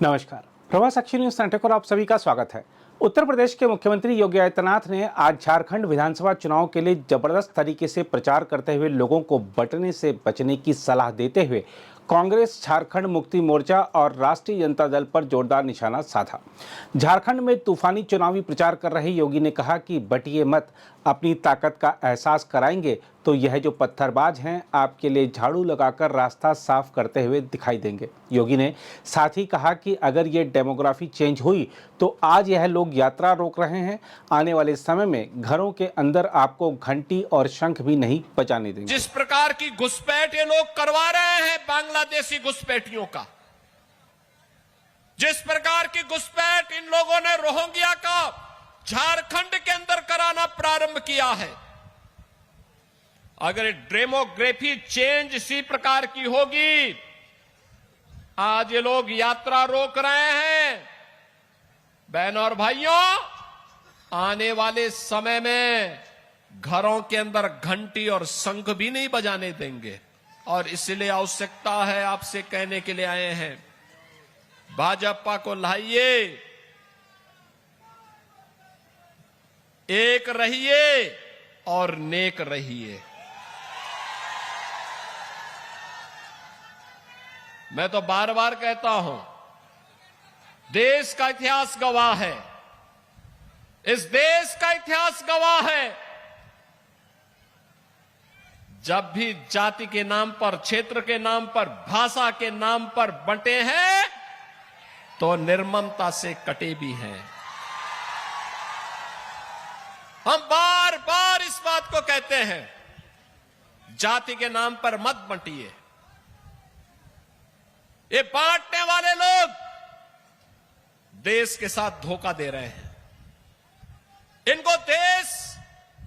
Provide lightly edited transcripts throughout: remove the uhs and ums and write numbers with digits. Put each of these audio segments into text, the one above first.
नमस्कार, प्रभास साक्षी news centre पर आप सभी का स्वागत है। उत्तर प्रदेश के मुख्यमंत्री योगी आदित्यनाथ ने आज झारखंड विधानसभा चुनाव के लिए जबरदस्त तरीके से प्रचार करते हुए लोगों को बंटने से बचने की सलाह देते हुए कांग्रेस, झारखंड मुक्ति मोर्चा और राष्ट्रीय जनता दल पर जोरदार निशाना साधा। झारखंड में तूफानी चुनावी प्रचार कर रहे योगी ने कहा कि बटिए मत, अपनी ताकत का एहसास कराएंगे तो यह जो पत्थरबाज हैं आपके लिए झाड़ू लगाकर रास्ता साफ करते हुए दिखाई देंगे। योगी ने साथ ही कहा कि अगर ये डेमोग्राफी चेंज हुई तो आज यह लोग यात्रा रोक रहे हैं, आने वाले समय में घरों के अंदर आपको घंटी और शंख भी नहीं बजाने देंगे। जिस प्रकार की घुसपैठ ये लोग करवा रहे हैं बांग्लादेशी घुसपैठियों का, जिस प्रकार की घुसपैठ इन लोगों ने रोहिंग्या का झारखंड के अंदर कराना प्रारंभ किया है, अगर डेमोग्राफी चेंज इसी प्रकार की होगी, आज ये लोग यात्रा रोक रहे हैं। बहनों और भाइयों, आने वाले समय में घरों के अंदर घंटी और शंख भी नहीं बजाने देंगे। और इसलिए आवश्यकता है, आपसे कहने के लिए आए हैं, भाजपा को लाइए, एक रहिए और नेक रहिए। मैं तो बार बार कहता हूं, देश का इतिहास गवाह है, इस देश का इतिहास गवाह है, जब भी जाति के नाम पर, क्षेत्र के नाम पर, भाषा के नाम पर बंटे हैं तो निर्ममता से कटे भी हैं। हम बार बार इस बात को कहते हैं, जाति के नाम पर मत बंटिए। ये बांटने वाले लोग देश के साथ धोखा दे रहे हैं। इनको देश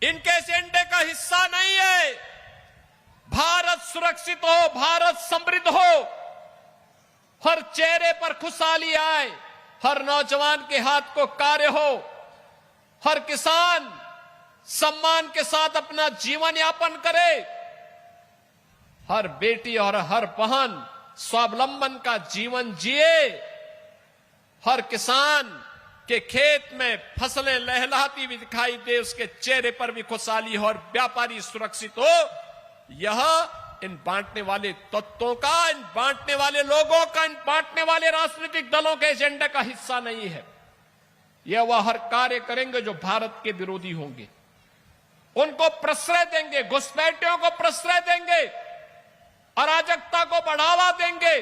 इनके एजेंडे का हिस्सा नहीं है। भारत सुरक्षित हो, भारत समृद्ध हो, हर चेहरे पर खुशहाली आए, हर नौजवान के हाथ को कार्य हो, हर किसान सम्मान के साथ अपना जीवन यापन करे, हर बेटी और हर बहन स्वावलंबन का जीवन जिए, हर किसान के खेत में फसलें लहलहाती हुई दिखाई दे, उसके चेहरे पर भी खुशहाली हो और व्यापारी सुरक्षित हो। यह इन बांटने वाले तत्वों का, इन बांटने वाले लोगों का, इन बांटने वाले राजनीतिक दलों के एजेंडे का हिस्सा नहीं है। यह वह हर कार्य करेंगे जो भारत के विरोधी होंगे, उनको प्रश्रय देंगे, घुसपैठियों को प्रश्रय देंगे, अराजकता को बढ़ावा देंगे,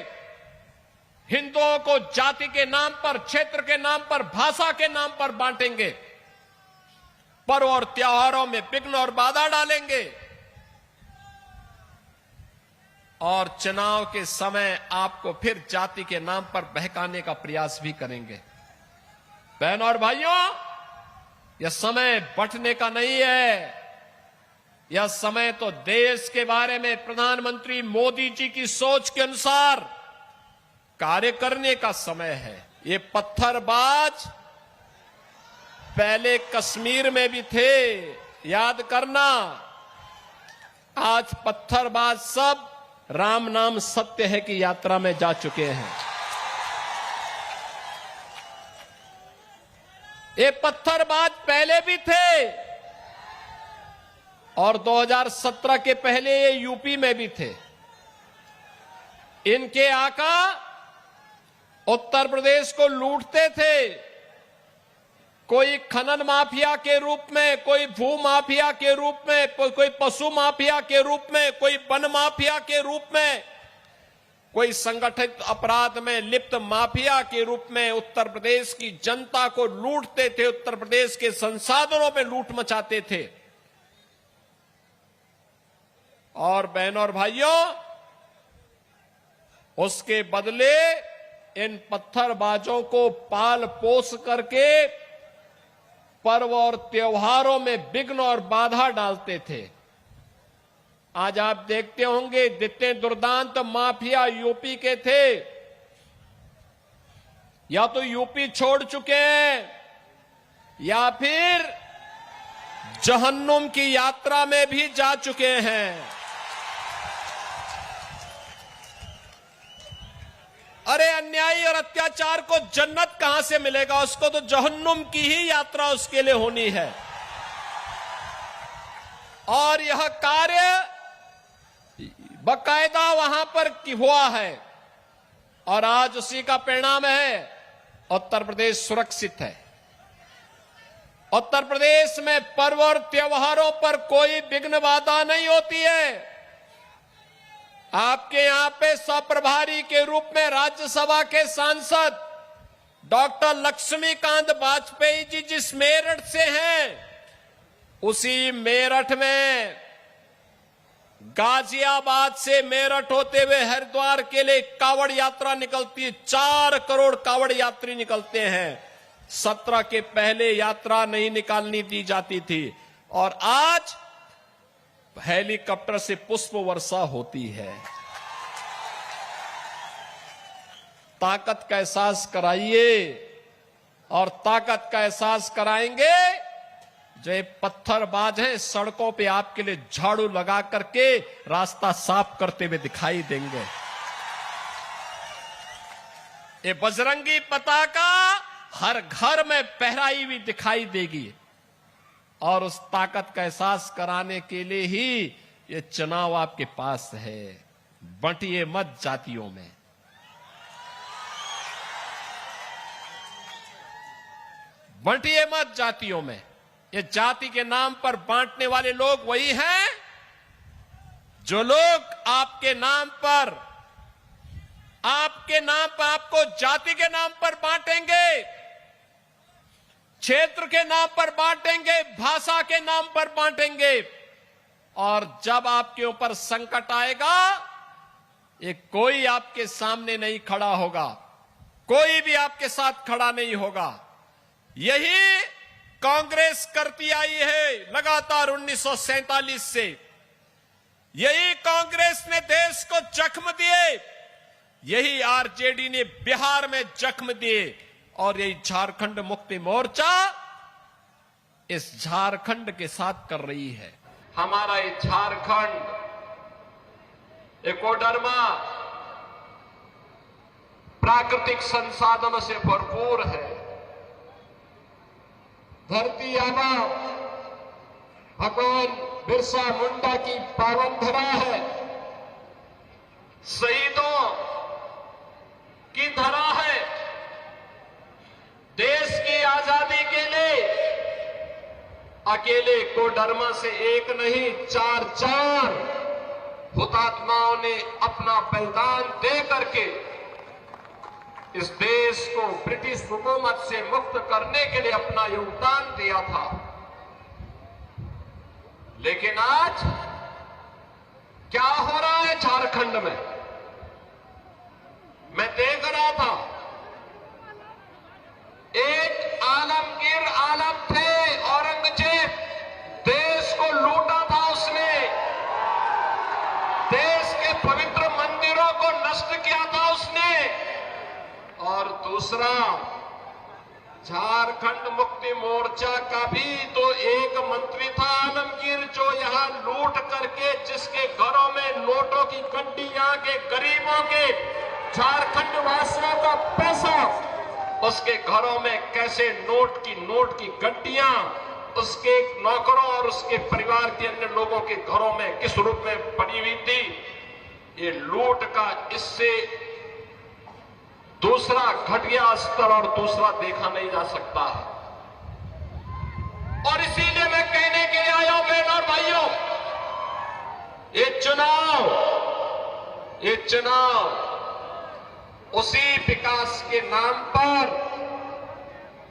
हिंदुओं को जाति के नाम पर, क्षेत्र के नाम पर, भाषा के नाम पर बांटेंगे, पर्व और त्योहारों में विघ्न और बाधा डालेंगे, और चुनाव के समय आपको फिर जाति के नाम पर बहकाने का प्रयास भी करेंगे। बहनों और भाइयों, यह समय बंटने का नहीं है, यह समय तो देश के बारे में प्रधानमंत्री मोदी जी की सोच के अनुसार कार्य करने का समय है। ये पत्थरबाज पहले कश्मीर में भी थे, याद करना, आज पत्थरबाज सब राम नाम सत्य है की यात्रा में जा चुके हैं। ये पत्थरबाज पहले भी थे और 2017 के पहले ये यूपी में भी थे। इनके आका उत्तर प्रदेश को लूटते थे, कोई खनन माफिया के रूप में, कोई भू माफिया के रूप में, कोई पशु माफिया के रूप में, कोई वन माफिया के रूप में, कोई संगठित अपराध में लिप्त माफिया के रूप में उत्तर प्रदेश की जनता को लूटते थे, उत्तर प्रदेश के संसाधनों में लूट मचाते थे। और बहनों और भाइयों, उसके बदले इन पत्थरबाजों को पाल पोस करके पर्व और त्योहारों में विघ्न और बाधा डालते थे। आज आप देखते होंगे, जितने दुर्दांत माफिया यूपी के थे, या तो यूपी छोड़ चुके हैं या फिर जहन्नुम की यात्रा में भी जा चुके हैं। अरे अन्यायी और अत्याचार को जन्नत कहां से मिलेगा? उसको तो जहन्नुम की ही यात्रा उसके लिए होनी है। और यह कार्य बकायदा वहां पर हुआ है और आज उसी का परिणाम है। उत्तर प्रदेश सुरक्षित है। उत्तर प्रदेश में पर्व और त्योहारों पर कोई विघ्न बाधा नहीं होती है। आपके यहां पे सप्रभारी के रूप में राज्यसभा के सांसद डॉक्टर लक्ष्मीकांत वाजपेयी जी जिस मेरठ से हैं, उसी मेरठ में गाजियाबाद से मेरठ होते हुए हरिद्वार के लिए कावड़ यात्रा निकलती है। 4 करोड़ कावड़ यात्री निकलते हैं। 17 के पहले यात्रा नहीं निकालनी दी जाती थी और आज हेलीकॉप्टर से पुष्प वर्षा होती है। ताकत का एहसास कराइए और ताकत का एहसास कराएंगे जो ये पत्थरबाज हैं, सड़कों पे आपके लिए झाड़ू लगा करके रास्ता साफ करते हुए दिखाई देंगे। ये बजरंगी पताका हर घर में फहराई हुई दिखाई देगी और उस ताकत का एहसास कराने के लिए ही ये चुनाव आपके पास है। बंटिए मत जातियों में। बंटिए मत जातियों में। ये जाति के नाम पर बांटने वाले लोग वही हैं जो लोग आपके नाम पर आपको जाति के नाम पर बांटेंगे, क्षेत्र के नाम पर बांटेंगे, भाषा के नाम पर बांटेंगे और जब आपके ऊपर संकट आएगा ये कोई आपके सामने नहीं खड़ा होगा, कोई भी आपके साथ खड़ा नहीं होगा। यही कांग्रेस करती आई है लगातार 1947 से। यही कांग्रेस ने देश को जख्म दिए, यही आरजेडी ने बिहार में जख्म दिए और यही झारखंड मुक्ति मोर्चा इस झारखंड के साथ कर रही है। हमारा ये झारखंड एकोडर्मा प्राकृतिक संसाधनों से भरपूर है। धरती आबा भगवान बिरसा मुंडा की पावन धरा है, शहीदों की धरा है। देश की आजादी के लिए अकेले कोडरमा से एक नहीं 4 हुतात्माओं ने अपना बलिदान दे करके इस देश को ब्रिटिश हुकूमत से मुक्त करने के लिए अपना योगदान दिया था। लेकिन आज क्या हो रहा है झारखंड में? मैं देख रहा था एक आलमगीर आलम थे, औरंगजेब, देश को लूटा था उसने, देश के पवित्र मंदिरों को नष्ट किया था उसने। और दूसरा झारखंड मुक्ति मोर्चा का भी तो एक मंत्री था आलमगीर, जो यहां लूट करके जिसके घरों में नोटों की गड्डियां के गरीबों के झारखंड वासियों का पैसा उसके घरों में कैसे नोट की गड्डियां उसके नौकरों और उसके परिवार के अन्य लोगों के घरों में किस रूप में पड़ी हुई थी। ये लूट का इससे दूसरा घटिया स्तर और दूसरा देखा नहीं जा सकता है। और इसीलिए मैं कहने के लिए आया हूं बहन और भाइयों, ये चुनाव उसी विकास के नाम पर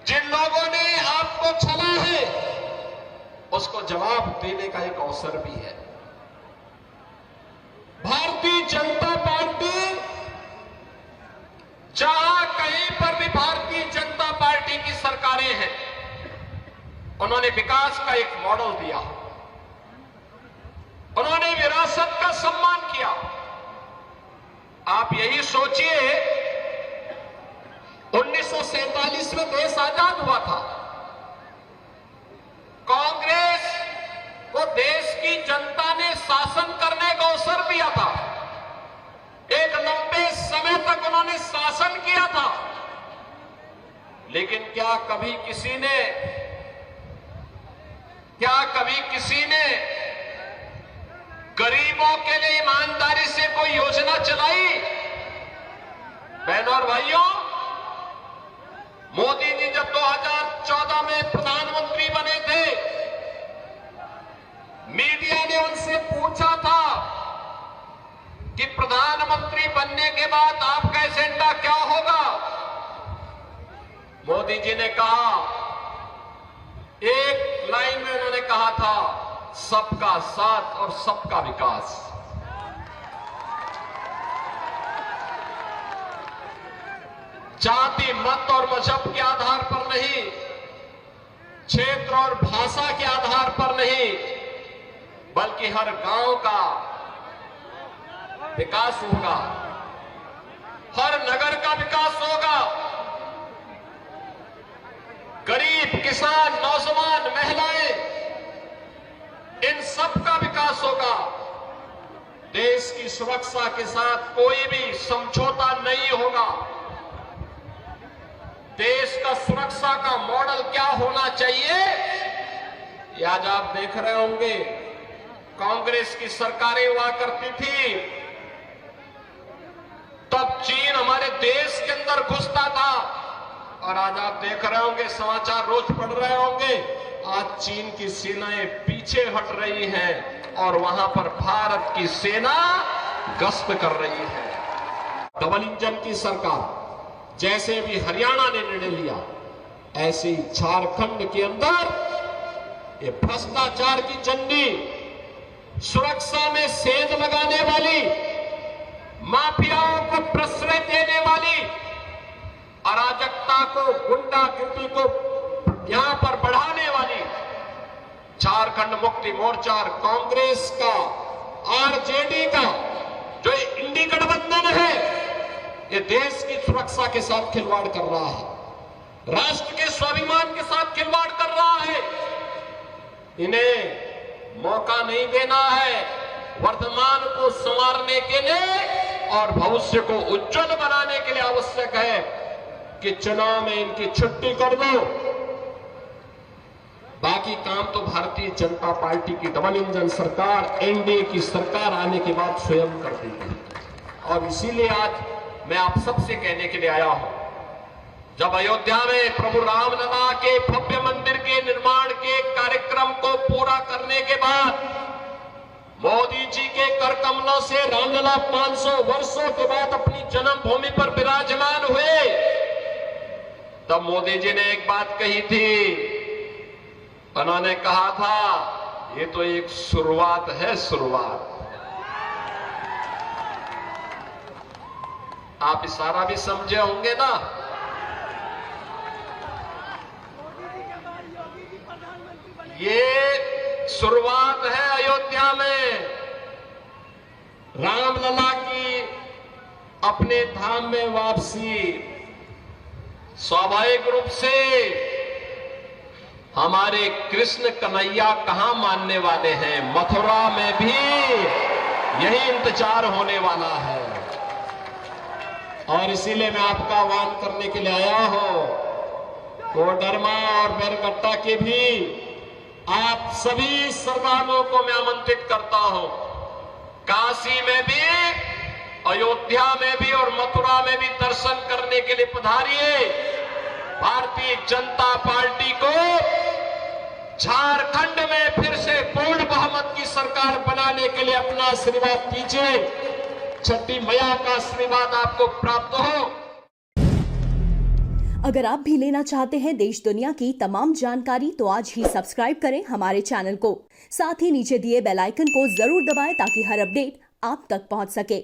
जिन लोगों ने आपको छला है उसको जवाब देने का एक अवसर भी है। भारतीय जनता पार्टी जहां कहीं पर भी भारतीय जनता पार्टी की सरकारें हैं, उन्होंने विकास का एक मॉडल दिया, उन्होंने विरासत का सम्मान किया। आप यही सोचिए 1947 में देश आजाद हुआ था, कांग्रेस को देश की जनता ने शासन करने का अवसर दिया था। एक लंबे समय तक उन्होंने शासन था, लेकिन क्या कभी किसी ने गरीबों के लिए ईमानदारी से कोई योजना चलाई? बहनों और भाइयों, मोदी जी जब 2014 में प्रधानमंत्री बने थे, मीडिया ने उनसे पूछा था कि प्रधानमंत्री बनने के बाद आपका एजेंडा क्या होगा? मोदी जी ने कहा, एक लाइन में उन्होंने कहा था, सबका साथ और सबका विकास। जाति, मत और मजहब के आधार पर नहीं, क्षेत्र और भाषा के आधार पर नहीं, बल्कि हर गांव का विकास होगा, हर नगर का विकास होगा, गरीब, किसान, नौजवान, महिलाएं, इन सब का विकास होगा। देश की सुरक्षा के साथ कोई भी समझौता नहीं होगा। देश का सुरक्षा का मॉडल क्या होना चाहिए, ये आज आप देख रहे होंगे। कांग्रेस की सरकारें हुआ करती थी, तब चीन हमारे देश के अंदर घुसता था, और आज आप देख रहे होंगे, समाचार रोज पढ़ रहे होंगे, आज चीन की सेनाएं पीछे हट रही हैं और वहां पर भारत की सेना गश्त कर रही है। डबल इंजन की सरकार, जैसे भी हरियाणा ने निर्णय लिया, ऐसे ही झारखंड के अंदर ये भ्रष्टाचार की चंडी, सुरक्षा में सेंध लगाने वाली, माफियाओं को प्रश्रय देने वाली, अराजकता को, गुंडागिर्दी को यहां पर बढ़ाने वाली झारखंड मुक्ति मोर्चा और कांग्रेस का, आरजेडी का जो इंडी गठबंधन है, ये देश की सुरक्षा के साथ खिलवाड़ कर रहा है, राष्ट्र के स्वाभिमान के साथ खिलवाड़ कर रहा है। इन्हें मौका नहीं देना है वर्तमान को संवारने के लिए और भविष्य को उज्जवल बनाने के लिए आवश्यक है कि चुनाव में इनकी छुट्टी कर दो। बाकी काम तो भारतीय जनता पार्टी की डबल इंजन सरकार, एनडीए की सरकार आने के बाद स्वयं कर देगी। और इसीलिए आज मैं आप सबसे कहने के लिए आया हूं, जब अयोध्या में प्रभु रामलला के भव्य मंदिर के निर्माण के कार्यक्रम को पूरा करने के बाद मोदी जी के कर कमलों से रामलला 500 वर्षों के बाद अपनी जन्मभूमि पर विराजमान हुए, तब मोदी जी ने एक बात कही थी। उन्होंने कहा था, ये तो एक शुरुआत है, शुरुआत। आप इशारा भी समझे होंगे ना। ये शुरुआत है अयोध्या में रामलला की अपने धाम में वापसी। स्वाभाविक रूप से हमारे कृष्ण कन्हैया कहां मानने वाले हैं, मथुरा में भी यही इंतजार होने वाला है। और इसीलिए मैं आपका आह्वान करने के लिए आया हूं, कोडरमा और बैरगट्टा के भी आप सभी श्रद्धालुओं को मैं आमंत्रित करता हूं, काशी में भी, अयोध्या में भी और मथुरा में भी दर्शन करने के लिए पधारिए। भारतीय जनता पार्टी को झारखंड में फिर से पूर्ण बहुमत की सरकार बनाने के लिए अपना आशीर्वाद दीजिए। छठी मैया का आशीर्वाद आपको प्राप्त हो। अगर आप भी लेना चाहते हैं देश दुनिया की तमाम जानकारी, तो आज ही सब्सक्राइब करें हमारे चैनल को। साथ ही नीचे दिए बेल आइकन को जरूर दबाएं ताकि हर अपडेट आप तक पहुंच सके।